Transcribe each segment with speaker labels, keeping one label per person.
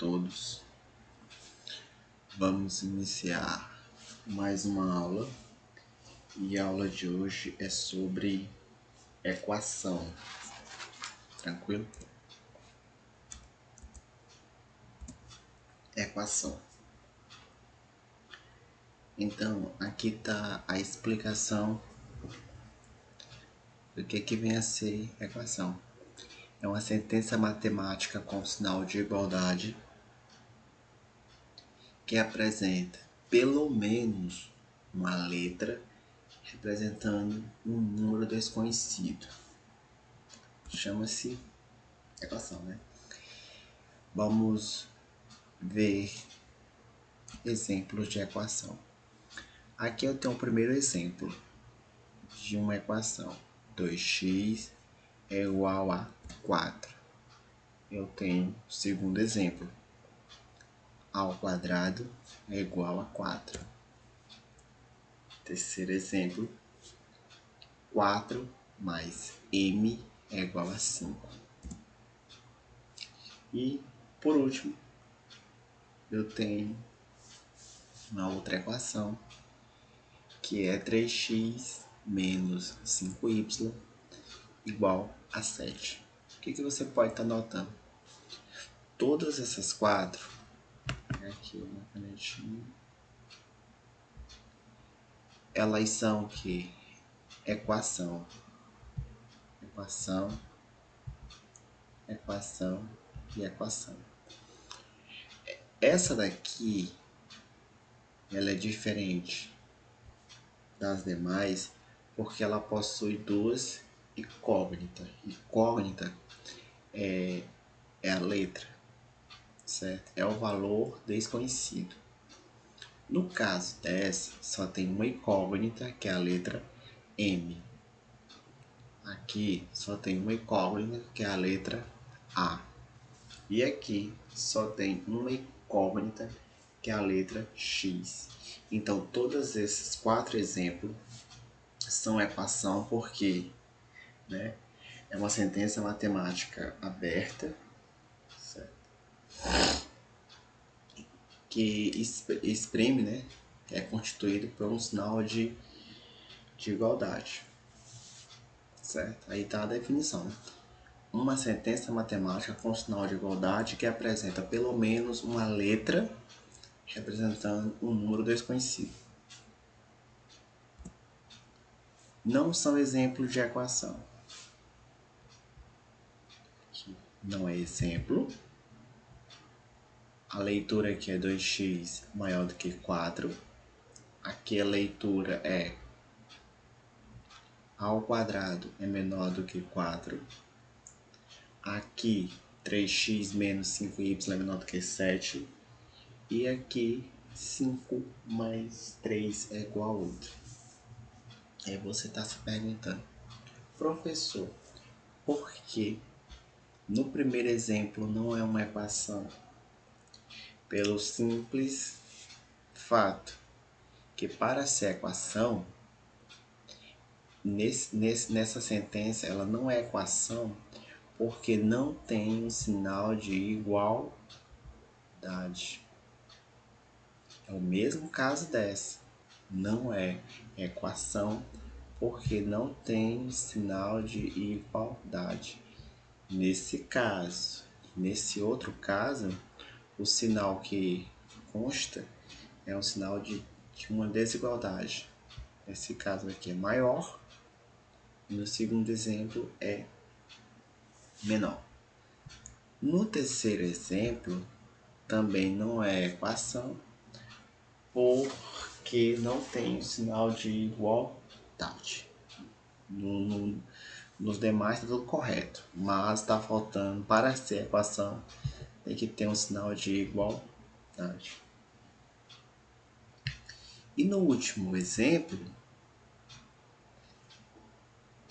Speaker 1: todos. Vamos iniciar mais uma aula e a aula de hoje é sobre equação. Tranquilo? Equação. Então, aqui está a explicação do que vem a ser equação. É uma sentença matemática com sinal de igualdade que apresenta pelo menos uma letra representando um número desconhecido. Chama-se equação, né? Vamos ver exemplos de equação. Aqui eu tenho o primeiro exemplo de uma equação. 2x é igual a 4. Eu tenho o segundo exemplo. A ao quadrado é igual a 4. Terceiro exemplo. 4 mais m é igual a 5. E, por último, eu tenho uma outra equação, que é 3x menos 5y igual a 7. O que você pode estar notando? Todas essas quatro, aqui uma canetinha, elas são o que? Equação, equação, equação e equação. Essa daqui, ela é diferente das demais porque ela possui duas incógnitas. Incógnita é a letra, certo? É o valor desconhecido. No caso dessa, só tem uma incógnita, que é a letra M. Aqui só tem uma incógnita, que é a letra A. E aqui só tem uma incógnita, que é a letra X. Então, todos esses quatro exemplos são equação porque, né, é uma sentença matemática aberta, certo? Que exprime, né, é constituído por um sinal de igualdade, certo? Aí está a definição, né? Uma sentença matemática com sinal de igualdade que apresenta pelo menos uma letra representando um número desconhecido. Não são exemplos de equação. Aqui não é exemplo. A leitura aqui é 2x maior do que 4. Aqui a leitura é a ao quadrado é menor do que 4. Aqui 3x menos 5y é menor do que 7. E aqui 5 mais 3 é igual a 8. Aí você está se perguntando, professor, por que no primeiro exemplo não é uma equação? Pelo simples fato que para ser equação, nessa sentença ela não é equação porque não tem um sinal de igualdade. É o mesmo caso dessa. Não é equação porque não tem sinal de igualdade. Nesse caso, nesse outro caso, o sinal que consta é um sinal de uma desigualdade. Esse caso aqui é maior e no segundo exemplo é menor. No terceiro exemplo, também não é equação porque não tem o sinal de igualdade. Nos demais está tudo correto, mas está faltando, para ser equação, tem que ter um sinal de igualdade. E no último exemplo,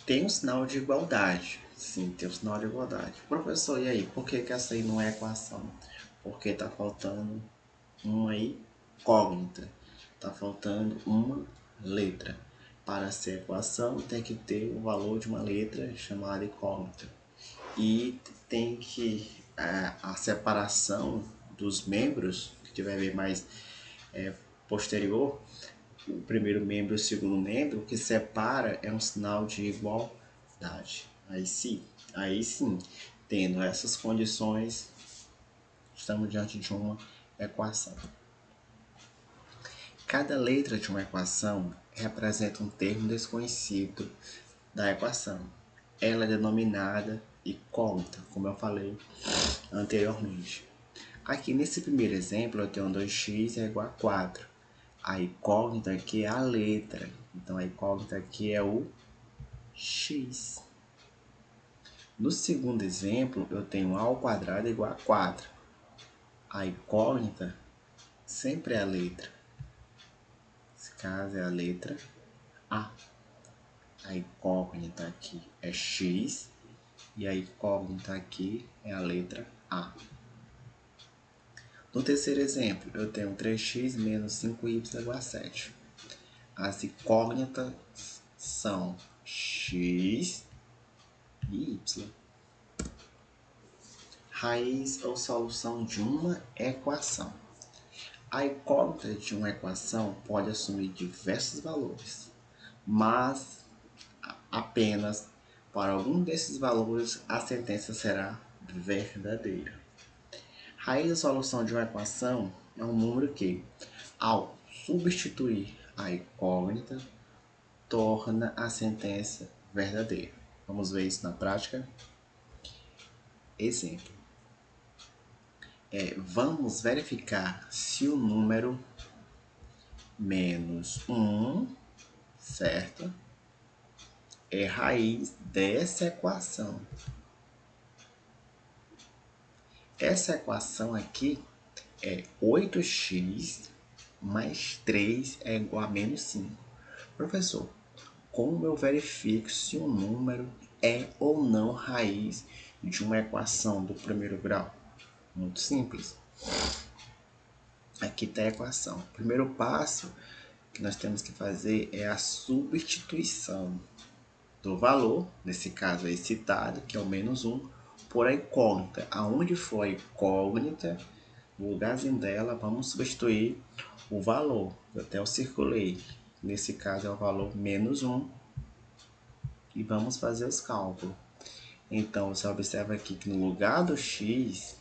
Speaker 1: tem um sinal de igualdade. Sim, tem um sinal de igualdade. Professor, e aí, por que essa aí não é equação? Porque está faltando uma incógnita. Está faltando uma letra. Para ser equação, tem que ter o valor de uma letra chamada incógnita. E tem que a separação dos membros, que tiver bem mais posterior, o primeiro membro e o segundo membro, o que separa é um sinal de igualdade. Aí sim, tendo essas condições, estamos diante de uma equação. Cada letra de uma equação representa um termo desconhecido da equação. Ela é denominada incógnita, como eu falei anteriormente. Aqui nesse primeiro exemplo, eu tenho 2x é igual a 4. A incógnita aqui é a letra. Então, a incógnita aqui é o x. No segundo exemplo, eu tenho a ao quadrado igual a 4. A incógnita sempre é a letra. Nesse caso, é a letra A. A incógnita aqui é x. E a incógnita aqui é a letra A. No terceiro exemplo, eu tenho 3x menos 5y igual a 7. As incógnitas são x e y. Raiz ou solução de uma equação. A incógnita de uma equação pode assumir diversos valores, mas apenas para algum desses valores a sentença será verdadeira. Raiz ou solução de uma equação é um número que, ao substituir a incógnita, torna a sentença verdadeira. Vamos ver isso na prática? Exemplo. Vamos verificar se o número menos 1, certo? É raiz dessa equação. Essa equação aqui é 8x mais 3 é igual a menos 5. Professor, como eu verifico se um número é ou não raiz de uma equação do primeiro grau? Muito simples. Aqui está a equação. O primeiro passo que nós temos que fazer é a substituição do valor, nesse caso aí citado, que é o menos 1, por a incógnita. Aonde for a incógnita, no lugarzinho dela, vamos substituir o valor. Eu até circulei. Nesse caso é o valor menos 1. E vamos fazer os cálculos. Então, você observa aqui que no lugar do x,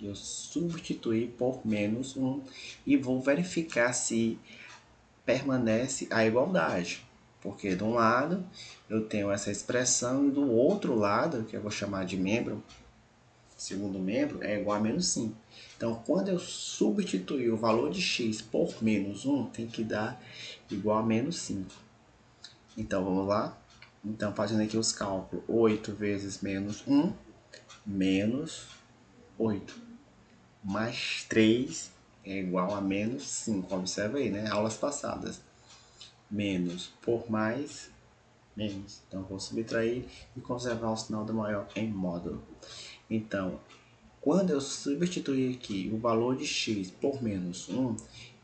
Speaker 1: eu substituí por menos 1 e vou verificar se permanece a igualdade. Porque de um lado eu tenho essa expressão e do outro lado, que eu vou chamar de membro, segundo membro, é igual a menos 5. Então, quando eu substituir o valor de x por menos 1, tem que dar igual a menos 5. Então, vamos lá. Então, fazendo aqui os cálculos, 8 vezes menos 1, menos 8. Mais 3 é igual a menos 5. Observa aí, né? Aulas passadas. Menos por mais, menos. Então, vou subtrair e conservar o sinal do maior em módulo. Então, quando eu substituir aqui o valor de x por menos 1,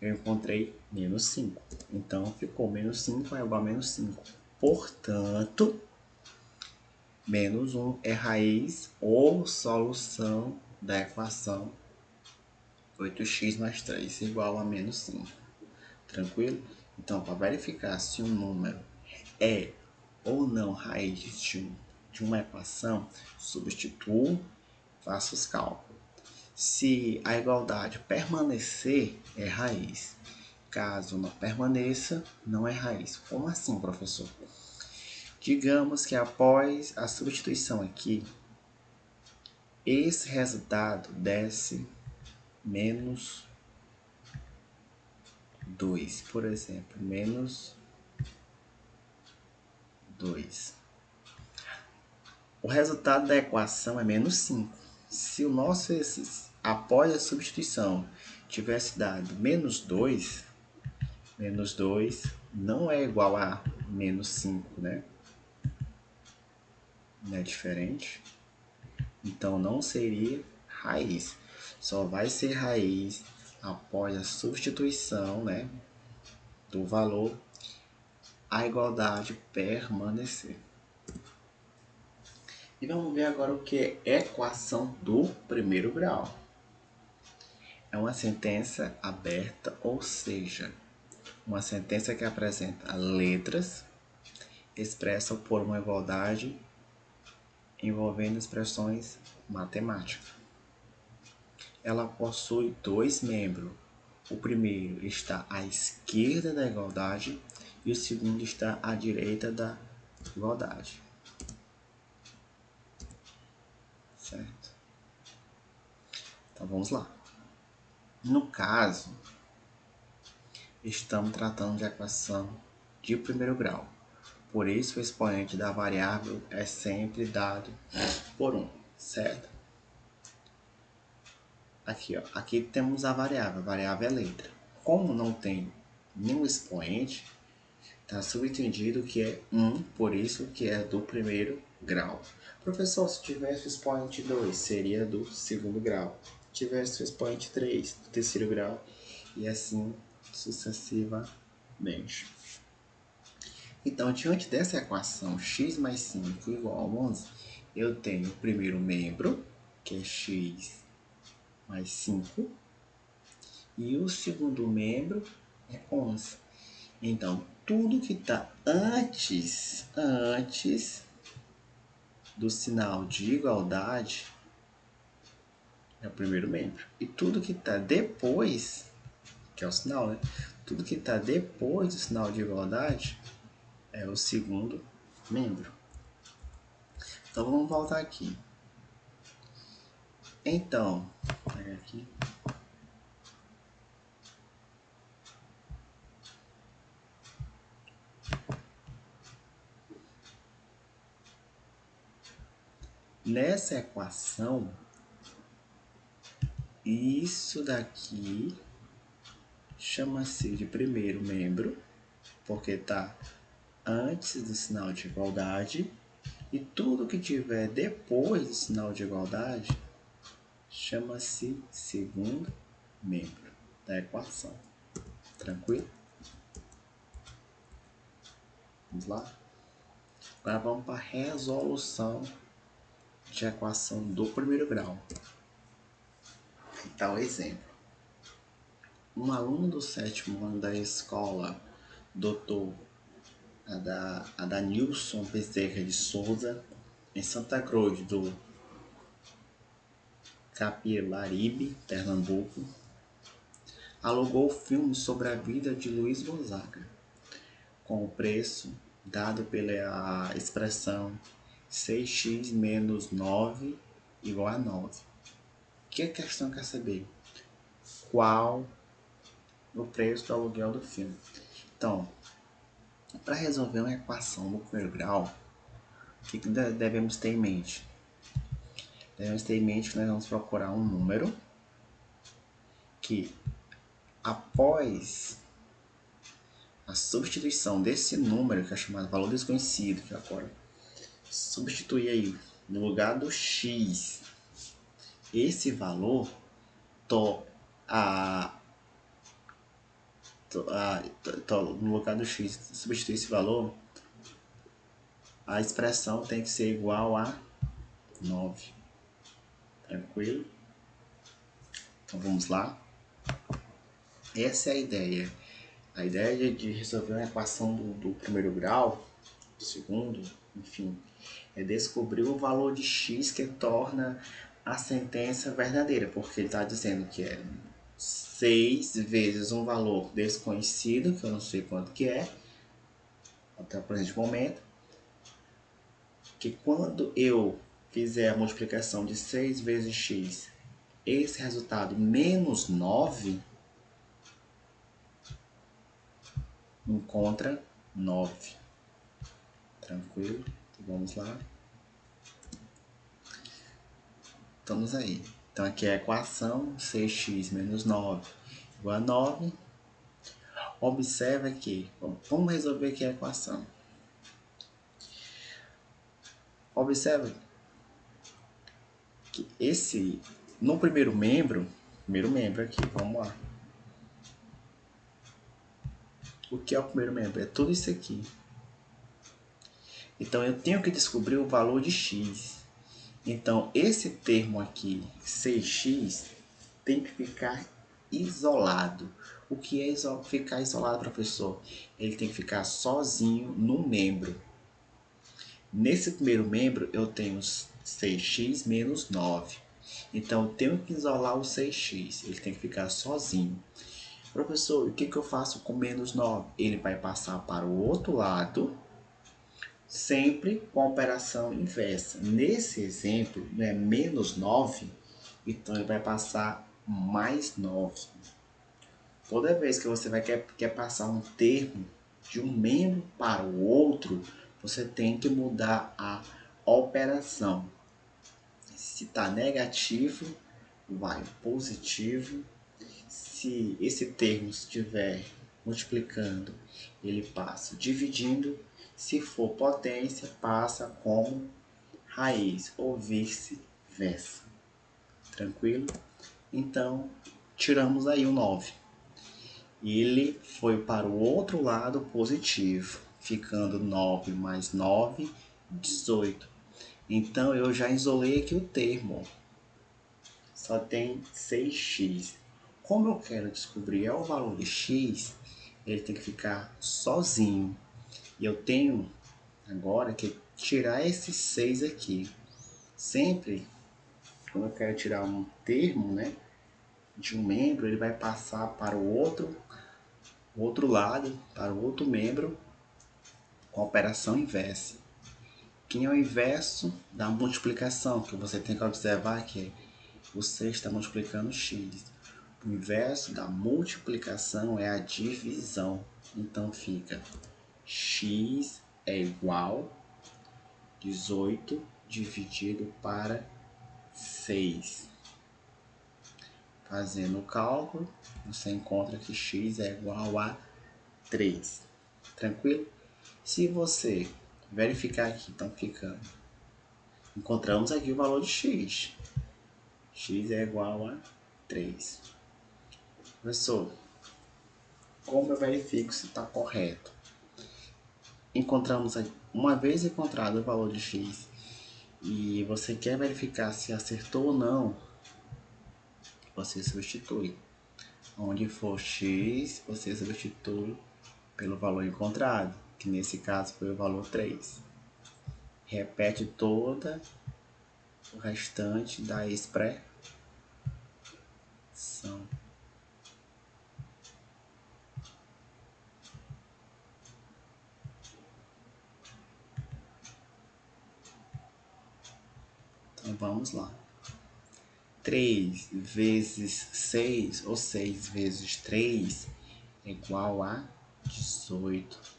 Speaker 1: eu encontrei menos 5. Então, ficou menos 5 é igual a menos 5. Portanto, menos 1 é raiz ou solução da equação 8x mais 3 igual a menos 5. Tranquilo? Então, para verificar se um número é ou não raiz de uma equação, substituo, faço os cálculos. Se a igualdade permanecer, é raiz. Caso não permaneça, não é raiz. Como assim, professor? Digamos que após a substituição aqui, esse resultado desse menos 2, por exemplo, menos 2. O resultado da equação é menos 5. Se o nosso após a substituição tivesse dado menos 2 não é igual a menos 5, né? Não é diferente. Então, não seria raiz. Só vai ser raiz após a substituição, né, do valor, a igualdade permanecer. E vamos ver agora o que é equação do primeiro grau. é uma sentença aberta, ou seja, uma sentença que apresenta letras expressam por uma igualdade envolvendo expressões matemáticas. Ela possui dois membros. O primeiro está à esquerda da igualdade e o segundo está à direita da igualdade. Certo? Então vamos lá. No caso, estamos tratando de equação de primeiro grau. Por isso, o expoente da variável é sempre dado por 1, certo? Aqui, ó, aqui temos a variável é letra. Como não tem nenhum expoente, está subentendido que é 1, por isso que é do primeiro grau. Professor, se tivesse o expoente 2, seria do segundo grau. Se tivesse o expoente 3, do terceiro grau, e assim sucessivamente. Então, diante dessa equação x mais 5 igual a 11, eu tenho o primeiro membro, que é x mais 5, e o segundo membro é 11. Então, tudo que está antes do sinal de igualdade é o primeiro membro. E tudo que está depois, que é o sinal, né? Tudo que está depois do sinal de igualdade é o segundo membro. Então, vamos voltar aqui. Então, pega aqui. Nessa equação, isso daqui chama-se de primeiro membro, porque está antes do sinal de igualdade, e tudo que tiver depois do sinal de igualdade chama-se segundo membro da equação. Tranquilo? Vamos lá? Agora vamos para a resolução de equação do primeiro grau. Então, exemplo. Um aluno do sétimo ano da escola Dr. Adanilson Bezerra de Souza, em Santa Cruz do Capibaribe, Pernambuco, alugou o filme sobre a vida de Luiz Gonzaga, com o preço dado pela expressão 6x menos 9 igual a 9. O que a questão quer saber? Qual o preço do aluguel do filme? Então, para resolver uma equação no primeiro grau, o que devemos ter em mente? Devemos ter em mente que nós vamos procurar um número que, após a substituição desse número, que é chamado valor desconhecido, que agora substituir aí no lugar do x, esse valor, no lugar do x, substituir esse valor, a expressão tem que ser igual a 9. Tranquilo? Então vamos lá. Essa é a ideia. A ideia de resolver uma equação do primeiro grau, do segundo, enfim, é descobrir o valor de x que torna a sentença verdadeira, porque ele está dizendo que é 6 vezes um valor desconhecido, que eu não sei quanto que é, até o presente momento, que quando eu fizer a multiplicação de 6 vezes x, esse resultado menos 9, encontra 9. Tranquilo? Então, vamos lá. Estamos aí. Então aqui é a equação 6x menos 9 igual a 9. Observa que, vamos resolver aqui a equação. Observa que no primeiro membro aqui, vamos lá. O que é o primeiro membro? É tudo isso aqui. Então eu tenho que descobrir o valor de x. Então esse termo aqui, 6x, tem que ficar isolado. O que é ficar isolado, professor? Ele tem que ficar sozinho no membro. Nesse primeiro membro, eu tenho 6x menos 9. Então, eu tenho que isolar o 6x. Ele tem que ficar sozinho. Professor, o que eu faço com menos 9? Ele vai passar para o outro lado, sempre com a operação inversa. Nesse exemplo, é menos 9, então ele vai passar mais 9. Toda vez que você quer passar um termo de um membro para o outro, você tem que mudar a operação. Se está negativo, vai positivo. Se esse termo estiver multiplicando, ele passa dividindo. Se for potência, passa como raiz ou vice-versa. Tranquilo? Então, tiramos aí o 9. Ele foi para o outro lado positivo, ficando 9 mais 9, 18. Então, eu já isolei aqui o termo. Só tem 6x. Como eu quero descobrir o valor de x, ele tem que ficar sozinho. E eu tenho agora que tirar esse 6 aqui. Sempre, quando eu quero tirar um termo, né, de um membro, ele vai passar para o outro lado, para o outro membro, com a operação inversa. Que é o inverso da multiplicação, que você tem que observar que o 6 está multiplicando x. O inverso da multiplicação é a divisão. Então fica x é igual a 18 dividido para 6. Fazendo o cálculo, você encontra que x é igual a 3. Tranquilo? Se você verificar aqui, então ficando. Encontramos aqui o valor de x. X é igual a 3. Professor, como eu verifico se está correto? Encontramos, uma vez encontrado o valor de x e você quer verificar se acertou ou não, você substitui. Onde for x, você substitui pelo valor encontrado, que nesse caso foi o valor 3. Repete toda o restante da expressão. Então vamos lá. 3 vezes 6, ou 6 vezes 3, é igual a 18.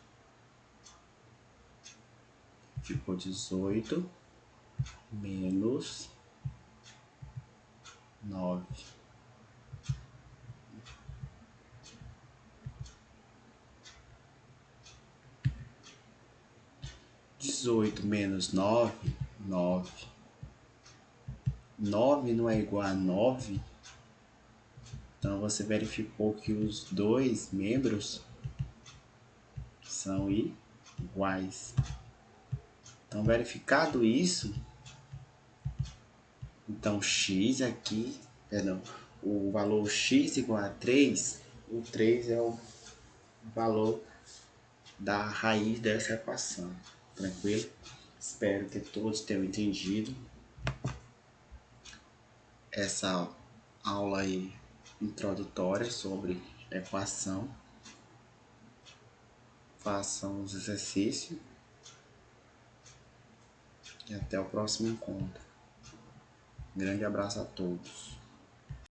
Speaker 1: Ficou 18 menos 9. 18 menos 9, 9. 9 não é igual a 9. Então você verificou que os dois membros são iguais. Então, verificado isso, então x aqui, perdão, o valor x igual a 3, o 3 é o valor da raiz dessa equação. Tranquilo? Espero que todos tenham entendido essa aula aí introdutória sobre equação. Façam os exercícios e até o próximo encontro. Grande abraço a todos.